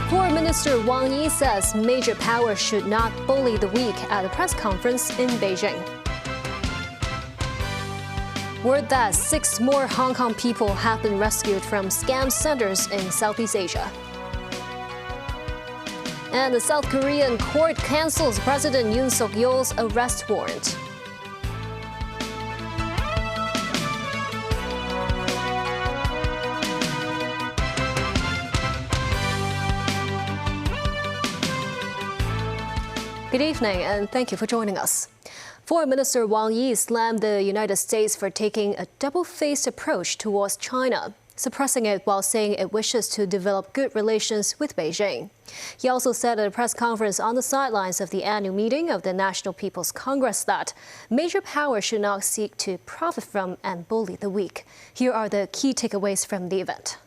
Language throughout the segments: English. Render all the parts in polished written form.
Foreign Minister Wang Yi says major powers should not bully the weak at a press conference in Beijing. Word that 6 more Hong Kong people have been rescued from scam centers in Southeast Asia. And the South Korean court cancels President Yoon Suk-yeol's arrest warrant. Good evening, and thank you for joining us. Foreign Minister Wang Yi slammed the United States for taking a double-faced approach towards China, suppressing it while saying it wishes to develop good relations with Beijing. He also said at a press conference on the sidelines of the annual meeting of the National People's Congress that major powers should not seek to profit from and bully the weak. Here are the key takeaways from the event.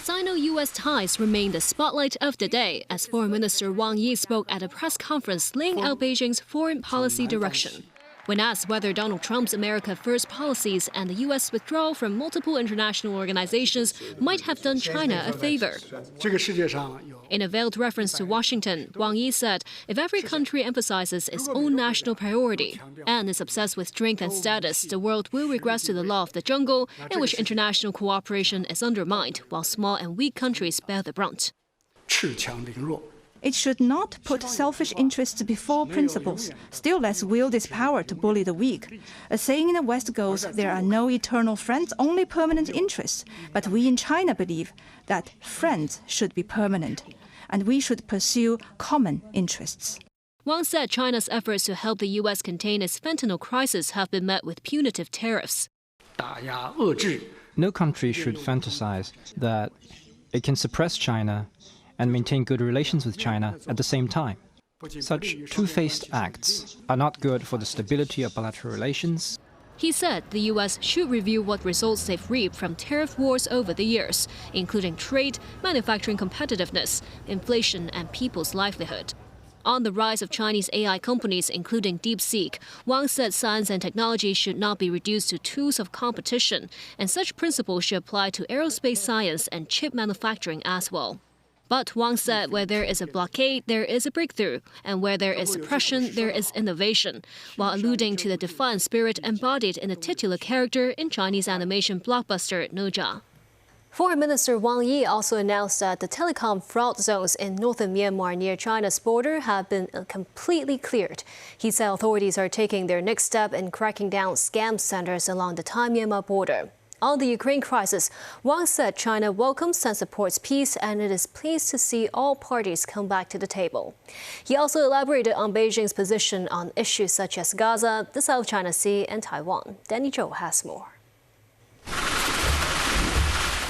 Sino-U.S. ties remain the spotlight of the day as Foreign Minister Wang Yi spoke at a press conference laying out Beijing's foreign policy direction. When asked whether Donald Trump's America First policies and the U.S. withdrawal from multiple international organizations might have done China a favor. In a veiled reference to Washington, Wang Yi said if every country emphasizes its own national priority and is obsessed with strength and status, the world will regress to the law of the jungle in which international cooperation is undermined while small and weak countries bear the brunt. It should not put selfish interests before principles, still less wield its power to bully the weak. A saying in the West goes, there are no eternal friends, only permanent interests. But we in China believe that friends should be permanent, and we should pursue common interests. Wang said China's efforts to help the U.S. contain its fentanyl crisis have been met with punitive tariffs. No country should fantasize that it can suppress China and maintain good relations with China at the same time. Such two-faced acts are not good for the stability of bilateral relations. He said the U.S. should review what results they've reaped from tariff wars over the years, including trade, manufacturing competitiveness, inflation, and people's livelihood. On the rise of Chinese AI companies, including DeepSeek, Wang said science and technology should not be reduced to tools of competition, and such principles should apply to aerospace science and chip manufacturing as well. But Wang said where there is a blockade, there is a breakthrough, and where there is suppression, there is innovation, while alluding to the defiant spirit embodied in the titular character in Chinese animation blockbuster Naja. Foreign Minister Wang Yi also announced that the telecom fraud zones in northern Myanmar near China's border have been completely cleared. He said authorities are taking their next step in cracking down scam centers along the Thai-Myanmar border. On the Ukraine crisis, Wang said China welcomes and supports peace and it is pleased to see all parties come back to the table. He also elaborated on Beijing's position on issues such as Gaza, the South China Sea and Taiwan. Danny Zhou has more.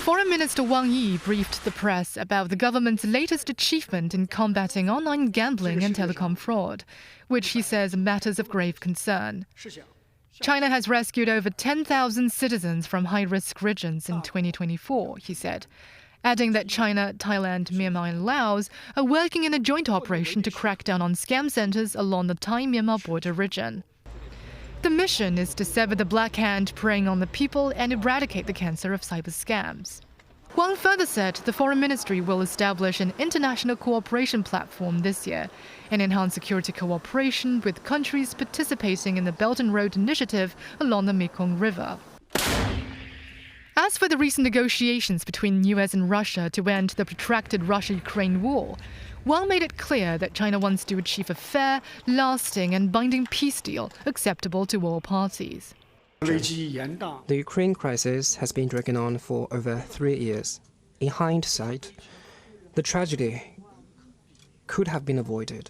Foreign Minister Wang Yi briefed the press about the government's latest achievement in combating online gambling and telecom fraud, which he says matters of grave concern. China has rescued over 10,000 citizens from high-risk regions in 2024, he said, adding that China, Thailand, Myanmar and Laos are working in a joint operation to crack down on scam centers along the Thai-Myanmar border region. The mission is to sever the black hand preying on the people and eradicate the cancer of cyber scams. Wang further said the Foreign Ministry will establish an international cooperation platform this year and enhance security cooperation with countries participating in the Belt and Road Initiative along the Mekong River. As for the recent negotiations between US and Russia to end the protracted Russia-Ukraine war, Wang made it clear that China wants to achieve a fair, lasting and binding peace deal acceptable to all parties. The Ukraine crisis has been dragging on for over 3 years. In hindsight, the tragedy could have been avoided.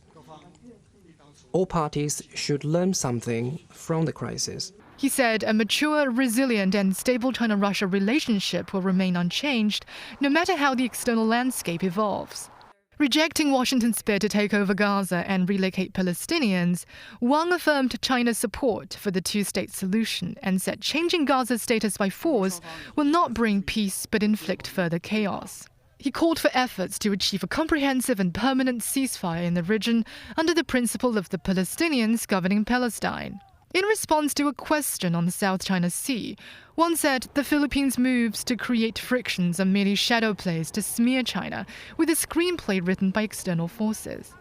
All parties should learn something from the crisis. He said a mature, resilient and stable China-Russia relationship will remain unchanged no matter how the external landscape evolves. Rejecting Washington's bid to take over Gaza and relocate Palestinians, Wang affirmed China's support for the two-state solution and said changing Gaza's status by force will not bring peace but inflict further chaos. He called for efforts to achieve a comprehensive and permanent ceasefire in the region under the principle of the Palestinians governing Palestine. In response to a question on the South China Sea, Wang said the Philippines' moves to create frictions are merely shadow plays to smear China with a screenplay written by external forces.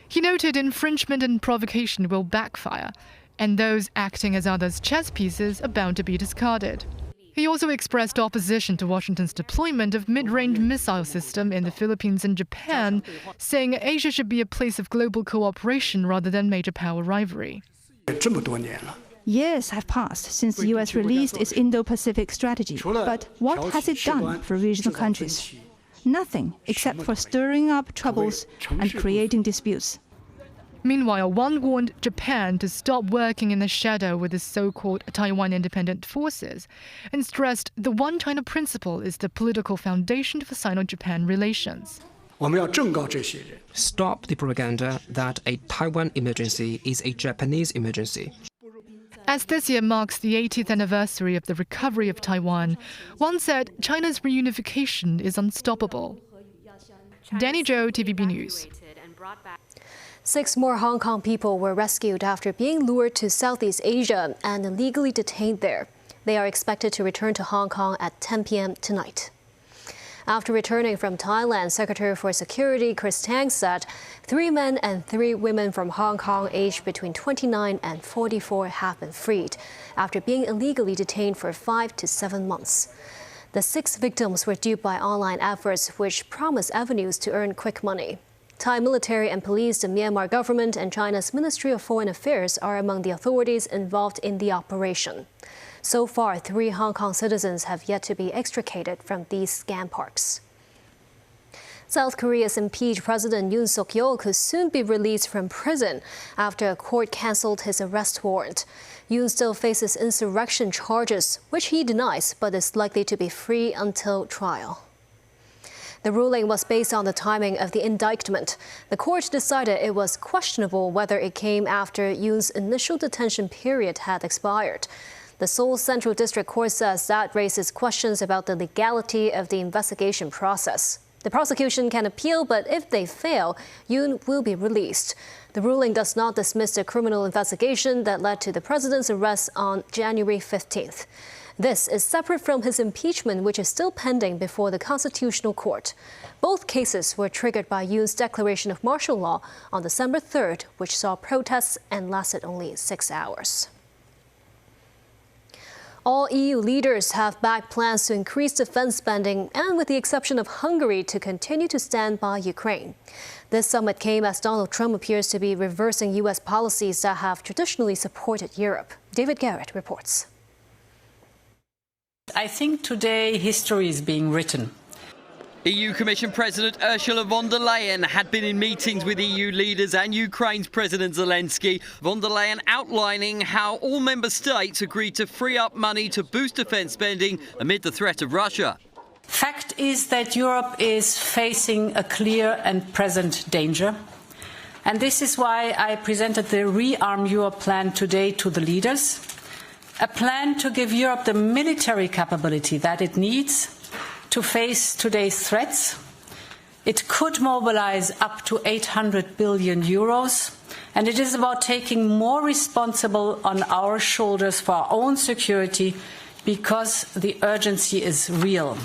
He noted infringement and provocation will backfire, and those acting as others' chess pieces are bound to be discarded. He also expressed opposition to Washington's deployment of mid-range missile system in the Philippines and Japan, saying Asia should be a place of global cooperation rather than major power rivalry. Years have passed since the U.S. released its Indo-Pacific strategy, but what has it done for regional countries? Nothing, except for stirring up troubles and creating disputes. Meanwhile, Wang warned Japan to stop working in the shadow with the so-called Taiwan independent forces and stressed the One China principle is the political foundation for Sino-Japan relations. Stop the propaganda that a Taiwan emergency is a Japanese emergency. As this year marks the 80th anniversary of the recovery of Taiwan, Wang said China's reunification is unstoppable. Danny Zhou, TVB News. 6 more Hong Kong people were rescued after being lured to Southeast Asia and illegally detained there. They are expected to return to Hong Kong at 10 p.m. tonight. After returning from Thailand, Secretary for Security Chris Tang said 3 men and 3 women from Hong Kong aged between 29 and 44 have been freed after being illegally detained for 5 to 7 months. The 6 victims were duped by online efforts which promise avenues to earn quick money. Thai military and police, the Myanmar government, and China's Ministry of Foreign Affairs are among the authorities involved in the operation. So far, 3 Hong Kong citizens have yet to be extricated from these scam parks. South Korea's impeached President Yoon Suk-yeol could soon be released from prison after a court cancelled his arrest warrant. Yoon still faces insurrection charges, which he denies, but is likely to be free until trial. The ruling was based on the timing of the indictment. The court decided it was questionable whether it came after Yoon's initial detention period had expired. The Seoul Central District Court says that raises questions about the legality of the investigation process. The prosecution can appeal, but if they fail, Yoon will be released. The ruling does not dismiss the criminal investigation that led to the president's arrest on January 15th. This is separate from his impeachment, which is still pending before the Constitutional Court. Both cases were triggered by Yoon's declaration of martial law on December 3rd, which saw protests and lasted only 6 hours. All EU leaders have backed plans to increase defense spending and, with the exception of Hungary, to continue to stand by Ukraine. This summit came as Donald Trump appears to be reversing U.S. policies that have traditionally supported Europe. David Garrett reports. I think today history is being written. EU Commission President Ursula von der Leyen had been in meetings with EU leaders and Ukraine's President Zelensky. Von der Leyen outlining how all member states agreed to free up money to boost defence spending amid the threat of Russia. Fact is that Europe is facing a clear and present danger. And this is why I presented the Rearm Europe plan today to the leaders. A plan to give Europe the military capability that it needs to face today's threats. It could mobilize up to 800 billion euros, and it is about taking more responsibility on our shoulders for our own security because the urgency is real.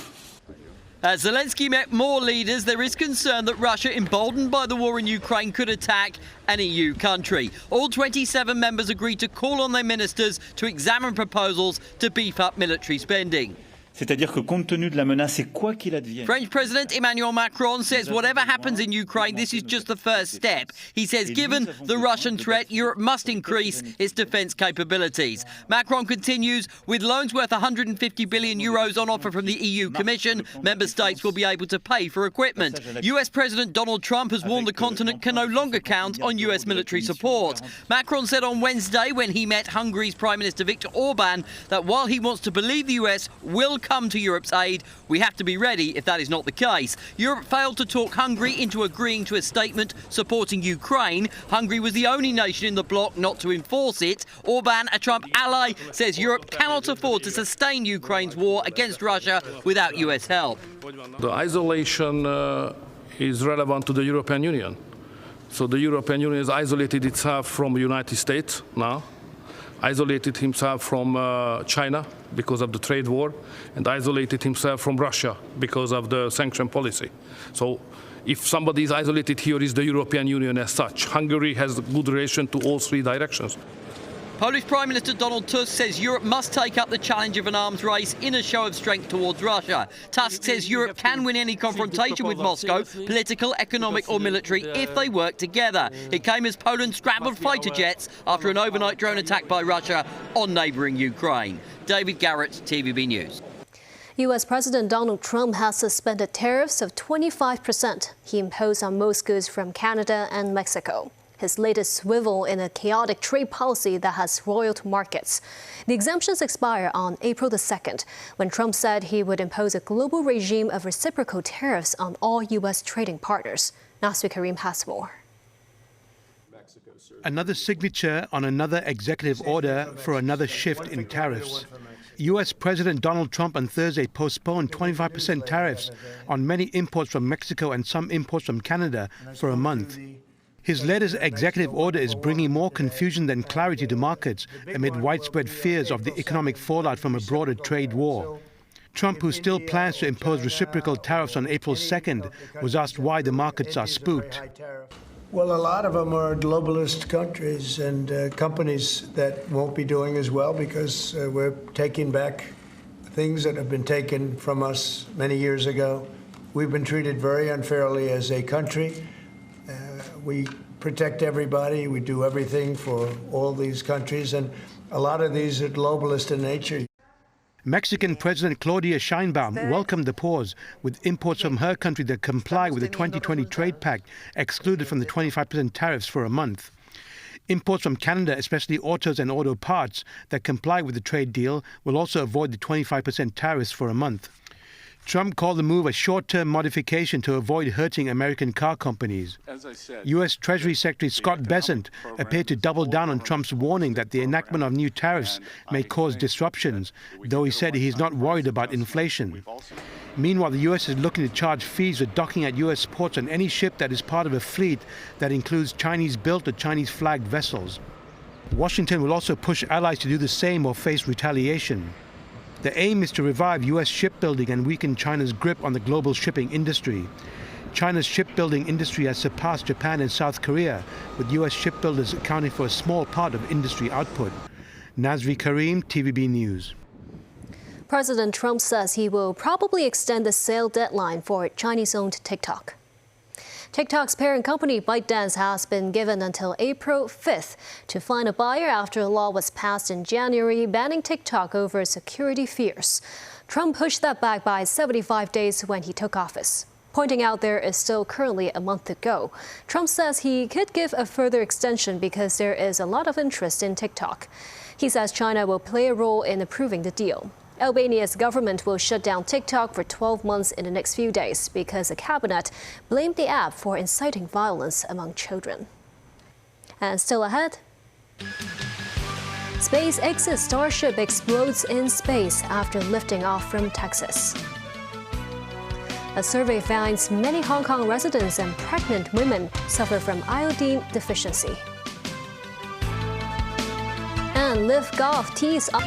As Zelensky met more leaders, there is concern that Russia, emboldened by the war in Ukraine, could attack an EU country. All 27 members agreed to call on their ministers to examine proposals to beef up military spending. C'est-à-dire que compte tenu de la menace et quoi qu'il advienne. French President Emmanuel Macron says whatever happens in Ukraine, this is just the first step. He says given the Russian threat, Europe must increase its defence capabilities. Macron continues with loans worth 150 billion euros on offer from the EU Commission. Member states will be able to pay for equipment. US President Donald Trump has warned the continent can no longer count on US military support. Macron said on Wednesday when he met Hungary's Prime Minister Viktor Orban that while he wants to believe the US will come to Europe's aid, we have to be ready if that is not the case. Europe failed to talk Hungary into agreeing to a statement supporting Ukraine. Hungary was the only nation in the bloc not to enforce it. Orban, a Trump ally, says Europe cannot afford to sustain Ukraine's war against Russia without US help. The isolation is relevant to the European Union. So the European Union has isolated itself from the United States now. isolated himself from China because of the trade war, and isolated himself from Russia because of the sanction policy. So if somebody is isolated here, is the European Union as such. Hungary has a good relation to all three directions. Polish Prime Minister Donald Tusk says Europe must take up the challenge of an arms race in a show of strength towards Russia. Tusk says Europe can win any confrontation with Moscow, political, economic or military, if they work together. It came as Poland scrambled fighter jets after an overnight drone attack by Russia on neighbouring Ukraine. David Garrett, TVB News. US President Donald Trump has suspended tariffs of 25% he imposed on most goods from Canada and Mexico. His latest swivel in a chaotic trade policy that has roiled markets. The exemptions expire on April the 2nd, when Trump said he would impose a global regime of reciprocal tariffs on all U.S. trading partners. Nasri Karim has more. Another signature on another executive order for another shift in tariffs. U.S. President Donald Trump on Thursday postponed 25% tariffs on many imports from Mexico and some imports from Canada for a month. His latest executive order is bringing more confusion than clarity to markets amid widespread fears of the economic fallout from a broader trade war. Trump, who still plans to impose reciprocal tariffs on April 2nd, was asked why the markets are spooked. Well, a lot of them are globalist countries and companies that won't be doing as well because we're taking back things that have been taken from us many years ago. We've been treated very unfairly as a country. We protect everybody. We do everything for all these countries, and a lot of these are globalist in nature. Mexican President Claudia Sheinbaum welcomed the pause, with imports from her country that comply with the 2020 Trade Pact excluded from the 25% tariffs for a month. Imports from Canada, especially autos and auto parts that comply with the trade deal, will also avoid the 25% tariffs for a month. Trump called the move a short-term modification to avoid hurting American car companies. U.S. Treasury Secretary Scott Bessent appeared to double down on Trump's warning that the enactment of new tariffs may cause disruptions, though he said he's not worried about inflation. Meanwhile, the U.S. is looking to charge fees for docking at U.S. ports on any ship that is part of a fleet that includes Chinese-built or Chinese-flagged vessels. Washington will also push allies to do the same or face retaliation. The aim is to revive U.S. shipbuilding and weaken China's grip on the global shipping industry. China's shipbuilding industry has surpassed Japan and South Korea, with U.S. shipbuilders accounting for a small part of industry output. Nasri Karim, TVB News. President Trump says he will probably extend the sale deadline for Chinese-owned TikTok. TikTok's parent company ByteDance has been given until April 5th to find a buyer after a law was passed in January banning TikTok over security fears. Trump pushed that back by 75 days when he took office. Pointing out there is still currently a month to go, Trump says he could give a further extension because there is a lot of interest in TikTok. He says China will play a role in approving the deal. Albania's government will shut down TikTok for 12 months in the next few days because the cabinet blamed the app for inciting violence among children. And still ahead, SpaceX's Starship explodes in space after lifting off from Texas. A survey finds many Hong Kong residents and pregnant women suffer from iodine deficiency. And Live Golf tees up.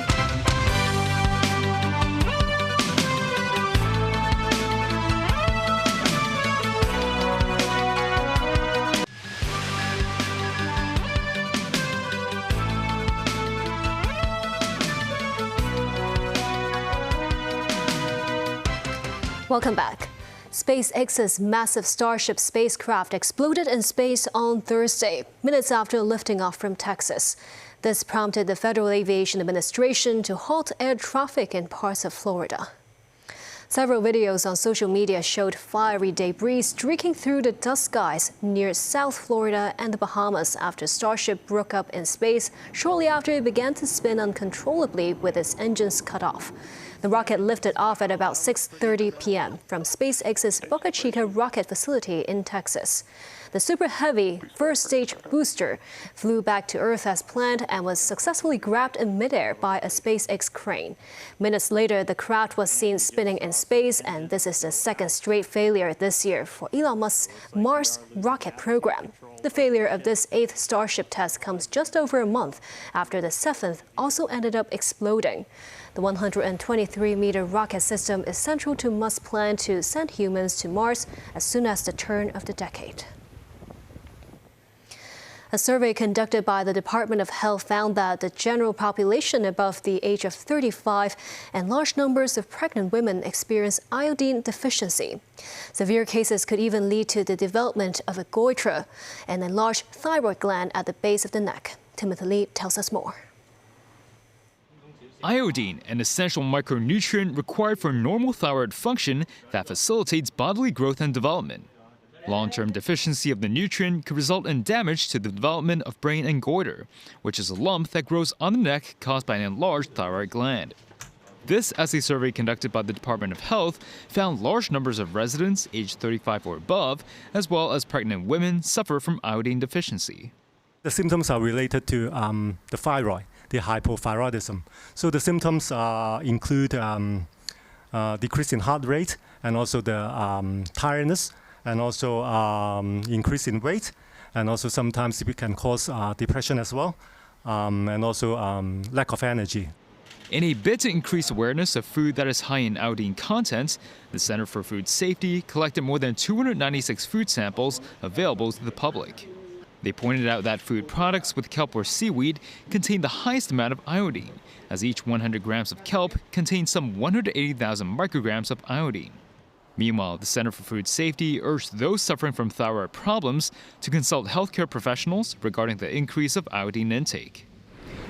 Welcome back. SpaceX's massive Starship spacecraft exploded in space on Thursday, minutes after lifting off from Texas. This prompted the Federal Aviation Administration to halt air traffic in parts of Florida. Several videos on social media showed fiery debris streaking through the dust skies near South Florida and the Bahamas after Starship broke up in space shortly after it began to spin uncontrollably with its engines cut off. The rocket lifted off at about 6:30 p.m. from SpaceX's Boca Chica rocket facility in Texas. The Super Heavy first-stage booster flew back to Earth as planned and was successfully grabbed in midair by a SpaceX crane. Minutes later, the craft was seen spinning in space, and this is the second straight failure this year for Elon Musk's Mars rocket program. The failure of this 8th Starship test comes just over a month after the 7th also ended up exploding. The 123-meter rocket system is central to Musk's plan to send humans to Mars as soon as the turn of the decade. A survey conducted by the Department of Health found that the general population above the age of 35 and large numbers of pregnant women experience iodine deficiency. Severe cases could even lead to the development of a goiter, an enlarged thyroid gland at the base of the neck. Timothy Lee tells us more. Iodine, an essential micronutrient required for normal thyroid function that facilitates bodily growth and development. Long-term deficiency of the nutrient could result in damage to the development of brain and goiter, which is a lump that grows on the neck caused by an enlarged thyroid gland. This, as a survey conducted by the Department of Health, found large numbers of residents aged 35 or above, as well as pregnant women, suffer from iodine deficiency. The symptoms are related to the thyroid, the hypothyroidism. So the symptoms include decrease in heart rate and also the tiredness, and also increase in weight, and also sometimes it can cause depression as well, and also lack of energy. In a bid to increase awareness of food that is high in iodine content, the Center for Food Safety collected more than 296 food samples available to the public. They pointed out that food products with kelp or seaweed contain the highest amount of iodine, as each 100 grams of kelp contains some 180,000 micrograms of iodine. Meanwhile, the Center for Food Safety urged those suffering from thyroid problems to consult healthcare professionals regarding the increase of iodine intake.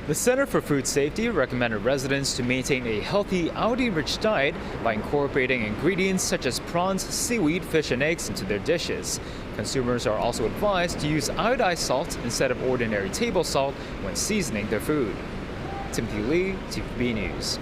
The Center for Food Safety recommended residents to maintain a healthy iodine-rich diet by incorporating ingredients such as prawns, seaweed, fish, and eggs into their dishes. Consumers are also advised to use iodized salt instead of ordinary table salt when seasoning their food. Timothy Lee, TVB News.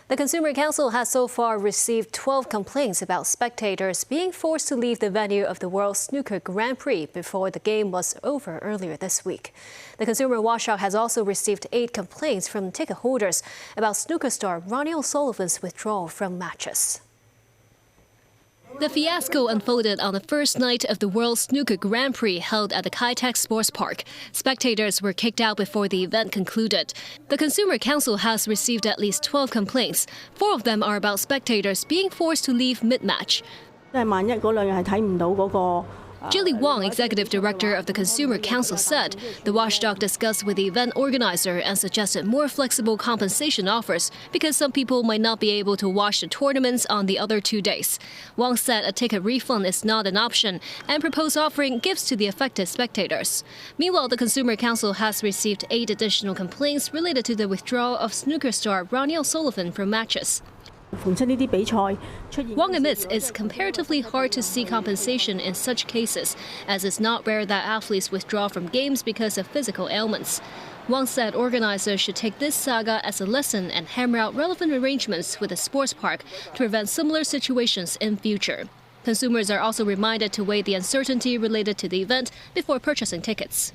The Consumer Council has so far received 12 complaints about spectators being forced to leave the venue of the World Snooker Grand Prix before the game was over earlier this week. The Consumer Watchdog has also received 8 complaints from ticket holders about snooker star Ronnie O'Sullivan's withdrawal from matches. The fiasco unfolded on the first night of the World Snooker Grand Prix held at the Kai Tak Sports Park. Spectators were kicked out before the event concluded. The Consumer Council has received at least 12 complaints. 4 of them are about spectators being forced to leave mid-match. Julie Wong, Executive Director of the Consumer Council, said the watchdog discussed with the event organizer and suggested more flexible compensation offers because some people might not be able to watch the tournaments on the other 2 days. Wong said a ticket refund is not an option and proposed offering gifts to the affected spectators. Meanwhile, the Consumer Council has received 8 additional complaints related to the withdrawal of snooker star Ronnie O'Sullivan from matches. Wong admits it's comparatively hard to see compensation in such cases, as it's not rare that athletes withdraw from games because of physical ailments. Wong said organizers should take this saga as a lesson and hammer out relevant arrangements with the sports park to prevent similar situations in future. Consumers are also reminded to weigh the uncertainty related to the event before purchasing tickets.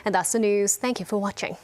And that's the news. Thank you for watching.